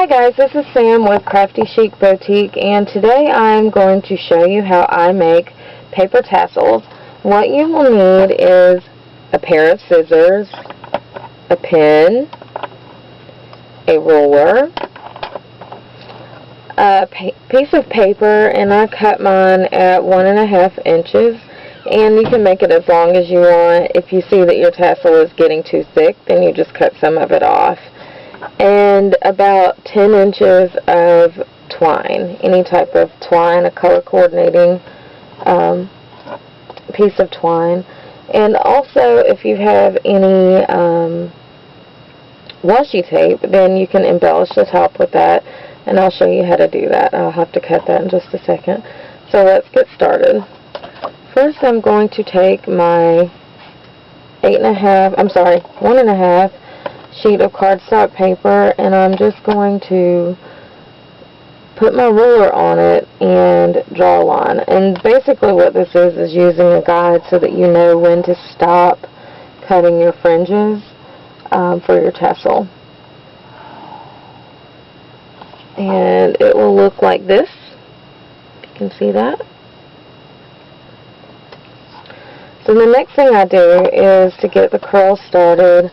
guys, this is Sam with Crafty, Chic, Bowtique, and today I'm going to show you how I make paper tassels. What you will need is a pair of scissors, a pen, a ruler, a piece of paper, and I cut mine at 1.5 inches, and you can make it as long as you want. If you see that your tassel is getting too thick, then you just cut some of it off. And about 10 inches of twine, any type of twine, a color coordinating piece of twine. And also, if you have any washi tape, then you can embellish the top with that, and I'll show you how to do that. I'll have to cut that in just a second. So let's get started. First, I'm going to take my 1.5 sheet of cardstock paper, and I'm just going to put my ruler on it and draw a line. And basically what this is using a guide so that you know when to stop cutting your fringes for your tassel. And it will look like this, if you can see that. So the next thing I do is, to get the curl started,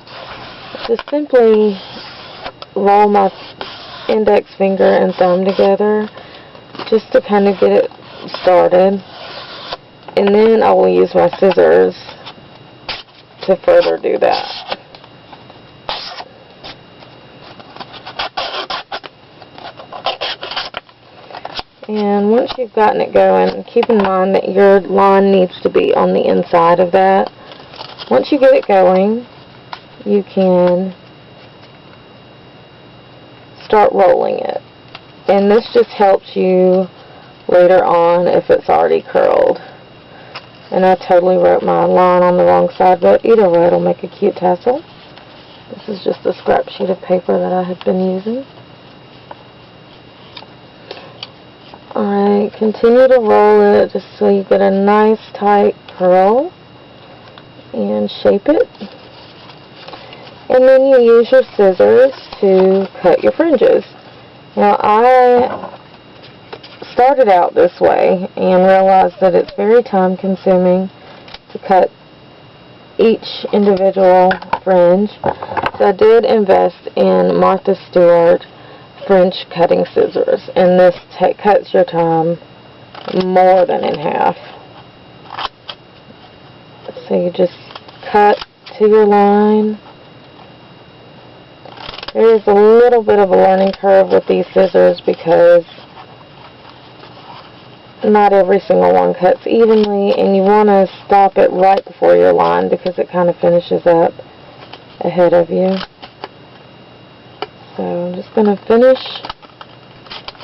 just simply roll my index finger and thumb together just to kind of get it started, and then I will use my scissors to further do that. And once you've gotten it going, keep in mind that your line needs to be on the inside of that. Once you get it going, you can start rolling it, and this just helps you later on if it's already curled. And I totally wrote my line on the wrong side, but either way it'll make a cute tassel. This is just a scrap sheet of paper that I have been using. Alright, continue to roll it just so you get a nice tight curl, and shape it. And then you use your scissors to cut your fringes. Now, I started out this way and realized that it's very time consuming to cut each individual fringe. So I did invest in Martha Stewart French cutting scissors, and this cuts your time more than in half. So you just cut to your line. There is a little bit of a learning curve with these scissors because not every single one cuts evenly, and you want to stop it right before your line because it kind of finishes up ahead of you. So I'm just going to finish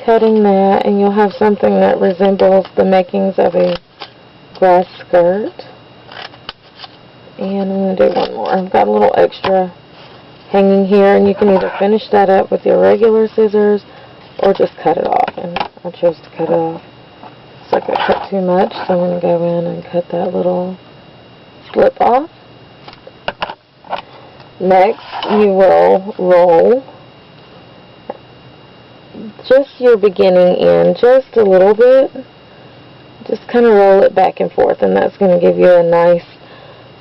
cutting that, and you'll have something that resembles the makings of a grass skirt. And I'm going to do one more. I've got a little extra hanging here, and you can either finish that up with your regular scissors or just cut it off, and I chose to cut it off. Looks like I cut too much, so I'm going to go in and cut that little slip off. Next, you will roll just your beginning end just a little bit. Just kind of roll it back and forth, and that's going to give you a nice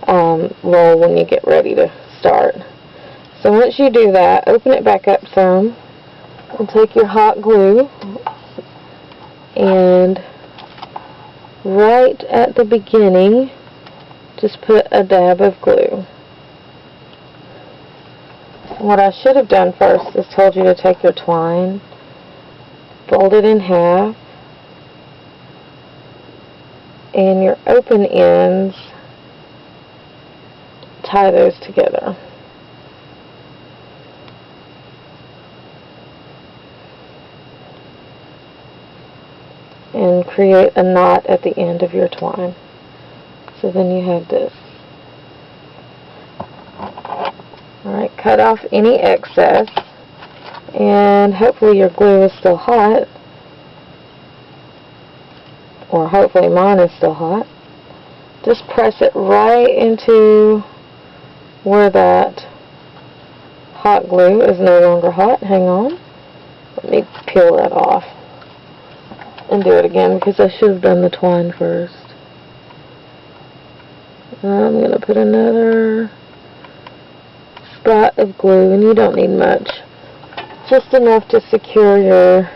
roll when you get ready to start. So once you do that, open it back up some, and take your hot glue, and right at the beginning, just put a dab of glue. What I should have done first is told you to take your twine, fold it in half, and your open ends, tie those together. And create a knot at the end of your twine. So then you have this. Alright, cut off any excess, and hopefully your glue is still hot, or hopefully mine is still hot. Just press it right into where that hot glue is no longer hot. Hang on. Let me peel that off and do it again because I should have done the twine first. I'm going to put another spot of glue, and you don't need much. Just enough to secure your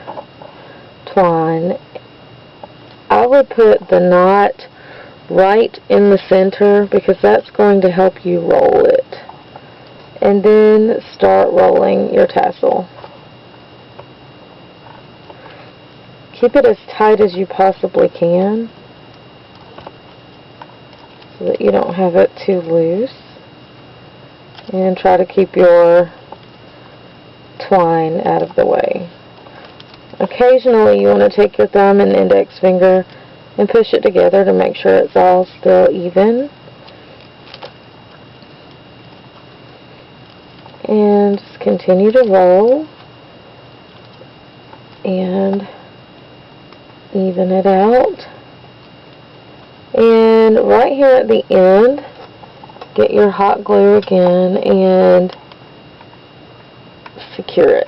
twine. I would put the knot right in the center because that's going to help you roll it. And then start rolling your tassel. Keep it as tight as you possibly can so that you don't have it too loose. And try to keep your twine out of the way. Occasionally you want to take your thumb and index finger and push it together to make sure it's all still even. And just continue to roll and even it out. And right here at the end, get your hot glue again and secure it.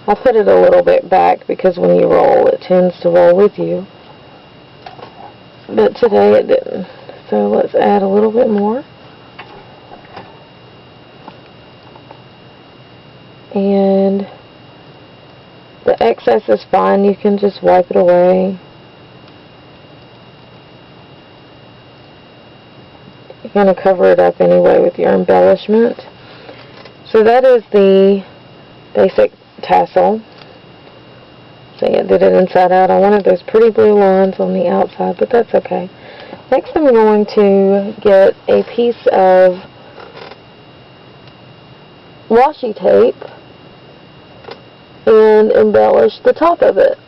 I put it a little bit back because when you roll, it tends to roll with you. But today it didn't. So let's add a little bit more. And the excess is fine. You can just wipe it away. You're going to cover it up anyway with your embellishment. So that is the basic tassel. See, I did it inside out. I wanted those pretty blue lines on the outside, but that's okay. Next I'm going to get a piece of washi tape and embellish the top of it.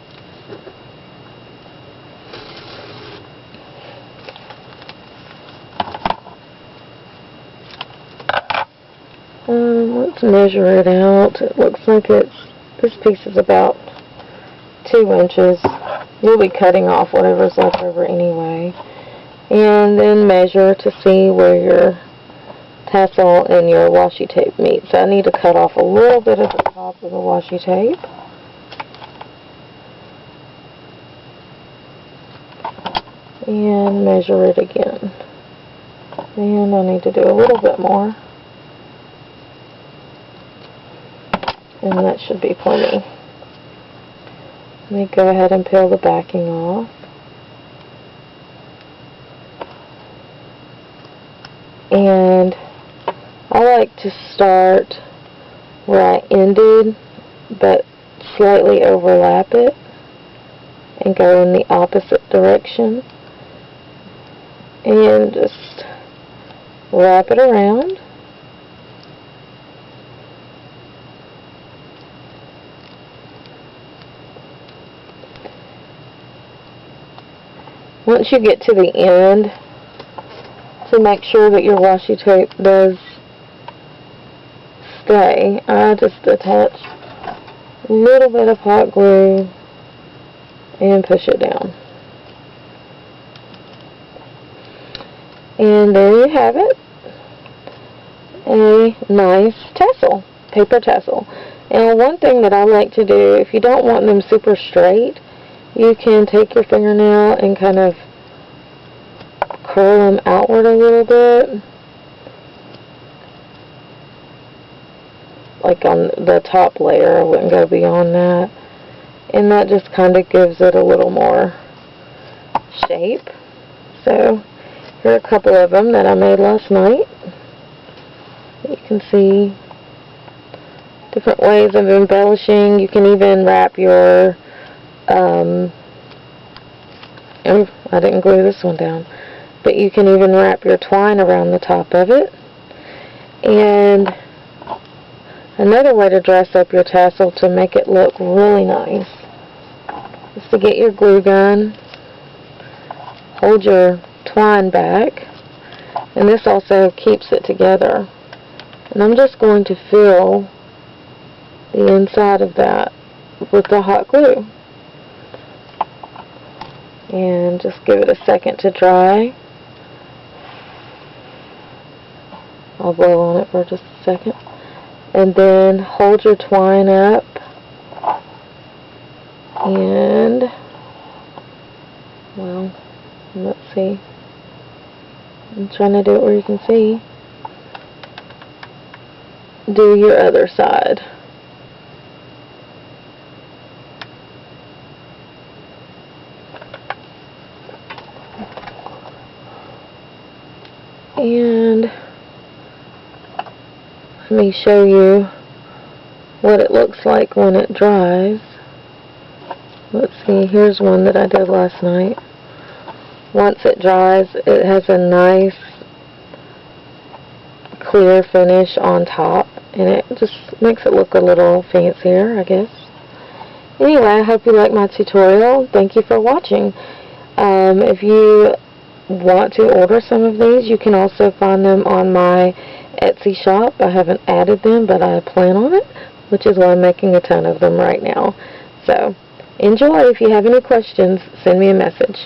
Let's measure it out. It looks like this piece is about 2 inches. You'll be cutting off whatever's left over anyway. And then measure to see where your tassel and your washi tape meet. So I need to cut off a little bit of the top of the washi tape. And measure it again. And I need to do a little bit more. And that should be plenty. Let me go ahead and peel the backing off. And I like to start where I ended, but slightly overlap it and go in the opposite direction. And just wrap it around. Once you get to the end, to make sure that your washi tape does stay, I just attach a little bit of hot glue and push it down. And there you have it, a nice tassel, paper tassel. Now one thing that I like to do, if you don't want them super straight, you can take your fingernail and kind of curl them outward a little bit, like on the top layer. I wouldn't go beyond that, and that just kind of gives it a little more shape. So here are a couple of them that I made last night. You can see different ways of embellishing. You can even wrap your I didn't glue this one down, but you can even wrap your twine around the top of it. And another way to dress up your tassel to make it look really nice is to get your glue gun, hold your twine back, and this also keeps it together. And I'm just going to fill the inside of that with the hot glue. And just give it a second to dry. I'll blow on it for just a second. and then hold your twine up, and, well, let's see, I'm trying to do it where you can see. Do your other side. And let me show you what it looks like when it dries. Let's see, here's one that I did last night. Once it dries, it has a nice clear finish on top, and it just makes it look a little fancier, I guess. Anyway, I hope you like my tutorial. Thank you for watching. If you want to order some of these, you can also find them on my Etsy shop. I haven't added them, but I plan on it, which is why I'm making a ton of them right now. So, enjoy. If you have any questions, send me a message.